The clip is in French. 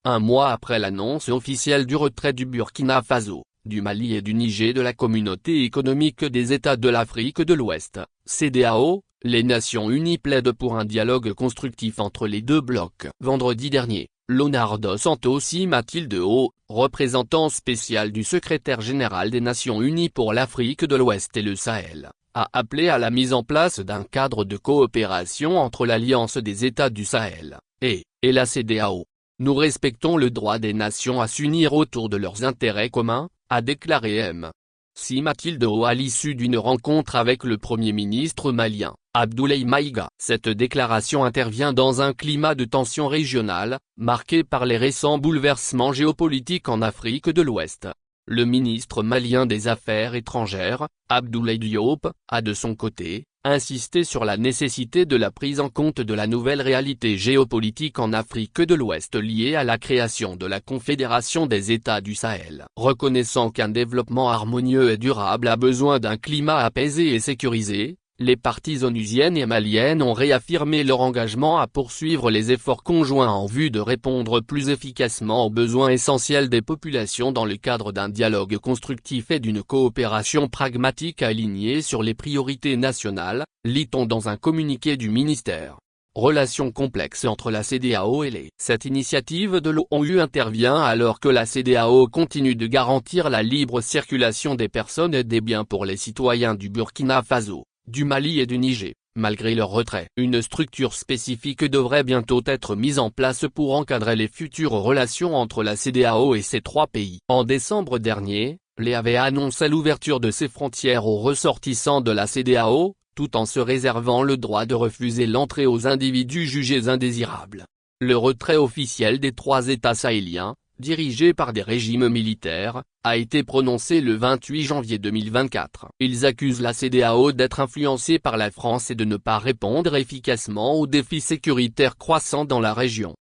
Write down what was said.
un mois après l'annonce officielle du retrait du Burkina Faso, du Mali et du Niger de la Communauté économique des États de l'Afrique de l'Ouest, CEDEAO, les Nations Unies plaident pour un dialogue constructif entre les deux blocs. Vendredi dernier, Leonardo Santos y Mathilde Haut, représentant spécial du secrétaire général des Nations Unies pour l'Afrique de l'Ouest et le Sahel, a appelé à la mise en place d'un cadre de coopération entre l'Alliance des États du Sahel, et la CEDEAO. Nous respectons le droit des nations à s'unir autour de leurs intérêts communs, a déclaré M. Si Mathilde Haut à l'issue d'une rencontre avec le Premier ministre malien, Abdoulaye Maïga. Cette déclaration intervient dans un climat de tension régionale, marqué par les récents bouleversements géopolitiques en Afrique de l'Ouest. Le ministre malien des Affaires étrangères, Abdoulaye Diop, a de son côté, insisté sur la nécessité de la prise en compte de la nouvelle réalité géopolitique en Afrique de l'Ouest liée à la création de la Confédération des États du Sahel. Reconnaissant qu'un développement harmonieux et durable a besoin d'un climat apaisé et sécurisé, les parties onusiennes et maliennes ont réaffirmé leur engagement à poursuivre les efforts conjoints en vue de répondre plus efficacement aux besoins essentiels des populations dans le cadre d'un dialogue constructif et d'une coopération pragmatique alignée sur les priorités nationales, lit-on dans un communiqué du ministère. Relations complexes entre la CEDEAO et les. Cette initiative de l'ONU intervient alors que la CEDEAO continue de garantir la libre circulation des personnes et des biens pour les citoyens du Burkina Faso, du Mali et du Niger, malgré leur retrait. Une structure spécifique devrait bientôt être mise en place pour encadrer les futures relations entre la CEDEAO et ces trois pays. En décembre dernier, l'EAV annonçait l'ouverture de ses frontières aux ressortissants de la CEDEAO, tout en se réservant le droit de refuser l'entrée aux individus jugés indésirables. Le retrait officiel des trois États sahéliens, dirigés par des régimes militaires, a été prononcé le 28 janvier 2024. Ils accusent la CEDEAO d'être influencée par la France et de ne pas répondre efficacement aux défis sécuritaires croissants dans la région.